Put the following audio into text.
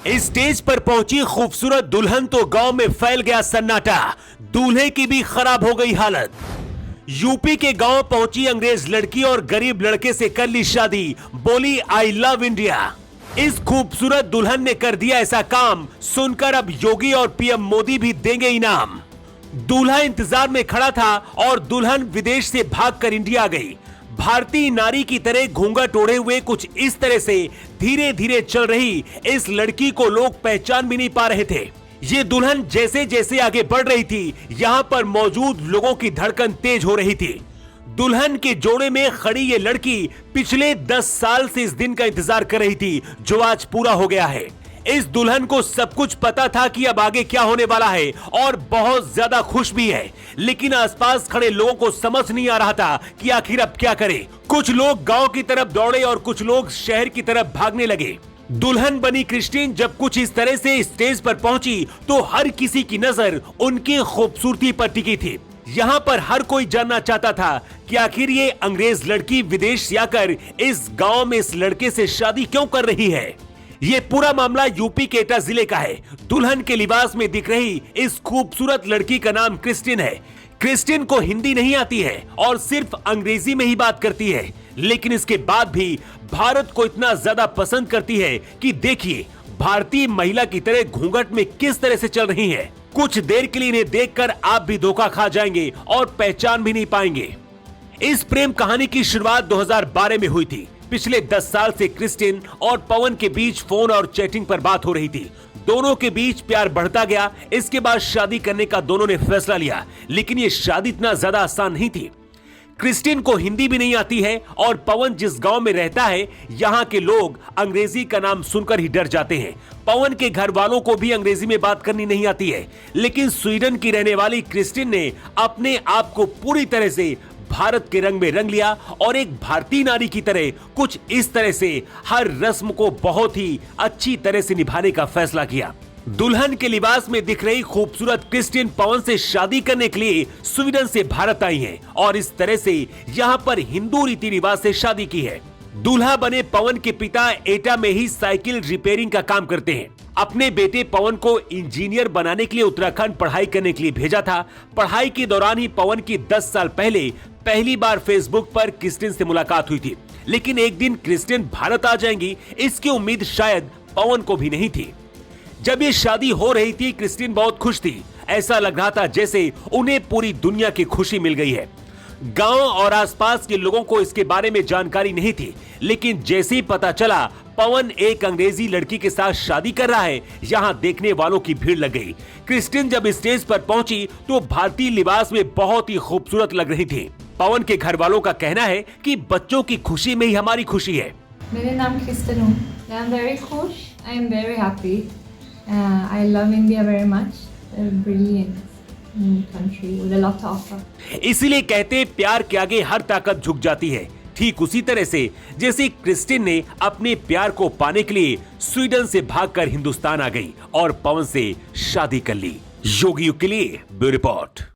Stage पर पहुंची खूबसूरत दुल्हन तो गांव में फैल गया सन्नाटा। दूल्हे की भी खराब हो गई हालत। यूपी के गांव पहुंची अंग्रेज लड़की और गरीब लड़के से कर ली शादी, बोली आई लव इंडिया। इस खूबसूरत दुल्हन ने कर दिया ऐसा काम, सुनकर अब योगी और पीएम मोदी भी देंगे इनाम। दूल्हा इंतजार में खड़ा था और दुल्हन विदेश से भागकर इंडिया आ गई। भारतीय नारी की तरह घूंघट ओढ़े हुए कुछ इस तरह से धीरे धीरे चल रही इस लड़की को लोग पहचान भी नहीं पा रहे थे। ये दुल्हन जैसे जैसे आगे बढ़ रही थी, यहाँ पर मौजूद लोगों की धड़कन तेज हो रही थी। दुल्हन के जोड़े में खड़ी ये लड़की पिछले 10 साल से इस दिन का इंतजार कर रही थी, जो आज पूरा हो गया है। इस दुल्हन को सब कुछ पता था कि अब आगे क्या होने वाला है और बहुत ज्यादा खुश भी है, लेकिन आसपास खड़े लोगों को समझ नहीं आ रहा था कि आखिर अब क्या करे। कुछ लोग गांव की तरफ दौड़े और कुछ लोग शहर की तरफ भागने लगे। दुल्हन बनी क्रिस्टीन जब कुछ इस तरह से स्टेज पर पहुंची तो हर किसी की नजर उनकी खूबसूरती पर टिकी थी। यहाँ पर हर कोई जानना चाहता था कि आखिर ये अंग्रेज लड़की विदेश से आकर इस गांव में इस लड़के से शादी क्यों कर रही है। ये पूरा मामला यूपी के एटा जिले का है। दुल्हन के लिबास में दिख रही इस खूबसूरत लड़की का नाम क्रिस्टीन है। क्रिस्टीन को हिंदी नहीं आती है और सिर्फ अंग्रेजी में ही बात करती है, लेकिन इसके बाद भी भारत को इतना ज्यादा पसंद करती है कि देखिए भारतीय महिला की तरह घूंघट में किस तरह से चल रही है। कुछ देर के लिए इन्हें देखकर आप भी धोखा खा जाएंगे और पहचान भी नहीं पाएंगे। इस प्रेम कहानी की शुरुआत 2012 में हुई थी। पिछले 10 साल से क्रिस्टीन और पवन के बीच फोन और चैटिंग पर बात हो रही थी। दोनों के बीच प्यार बढ़ता गया। इसके बाद शादी करने का दोनों ने फैसला लिया, लेकिन ये शादी इतना ज्यादा आसान नहीं थी। क्रिस्टीन को हिंदी भी नहीं आती है और पवन जिस गांव में रहता है, यहाँ के लोग अंग्रेजी का नाम सुनकर ही डर जाते हैं। पवन के घर वालों को भी अंग्रेजी में बात करनी नहीं आती है, लेकिन स्वीडन की रहने वाली क्रिस्टीन ने अपने आप को पूरी तरह से भारत के रंग में रंग लिया और एक भारतीय नारी की तरह कुछ इस तरह से हर रस्म को बहुत ही अच्छी तरह से निभाने का फैसला किया। दुल्हन के लिबास में दिख रही खूबसूरत क्रिस्टीन पवन से शादी करने के लिए स्वीडन से भारत आई हैं और इस तरह से यहाँ पर हिंदू रीति रिवाज से शादी की है। दूल्हा बने पवन के पिता एटा में ही साइकिल रिपेयरिंग का काम करते हैं। अपने बेटे पवन को इंजीनियर बनाने के लिए उत्तराखंड पढ़ाई करने के लिए भेजा था। पढ़ाई के दौरान ही पवन की 10 साल पहले पहली बार फेसबुक पर क्रिस्टीन से मुलाकात हुई थी, लेकिन एक दिन क्रिस्टीन भारत आ जाएंगी इसकी उम्मीद शायद पवन को भी नहीं थी। जब ये शादी हो रही थी, क्रिस्टीन बहुत खुश थी। ऐसा लग रहा था जैसे उन्हें पूरी दुनिया की खुशी मिल गई है। गांव और आसपास के लोगों को इसके बारे में जानकारी नहीं थी, लेकिन जैसे ही पता चला पवन एक अंग्रेजी लड़की के साथ शादी कर रहा है, यहाँ देखने वालों की भीड़ लग गई। क्रिस्टीन जब स्टेज पर पहुंची तो भारतीय लिबास में बहुत ही खूबसूरत लग रही थी। पवन के घर वालों का कहना है कि बच्चों की खुशी में ही हमारी खुशी है। मेरा नाम क्रिस्टीन हूँ। आई एम वेरी खुश, I am very happy. I love India very much, brilliant country with a lot to offer. इसीलिए कहते हैं प्यार के आगे हर ताकत झुक जाती है। ठीक उसी तरह से जैसे क्रिस्टीन ने अपने प्यार को पाने के लिए स्वीडन से भागकर हिंदुस्तान आ गई और पवन से शादी कर ली। योगी के लिए ब्यूरो रिपोर्ट।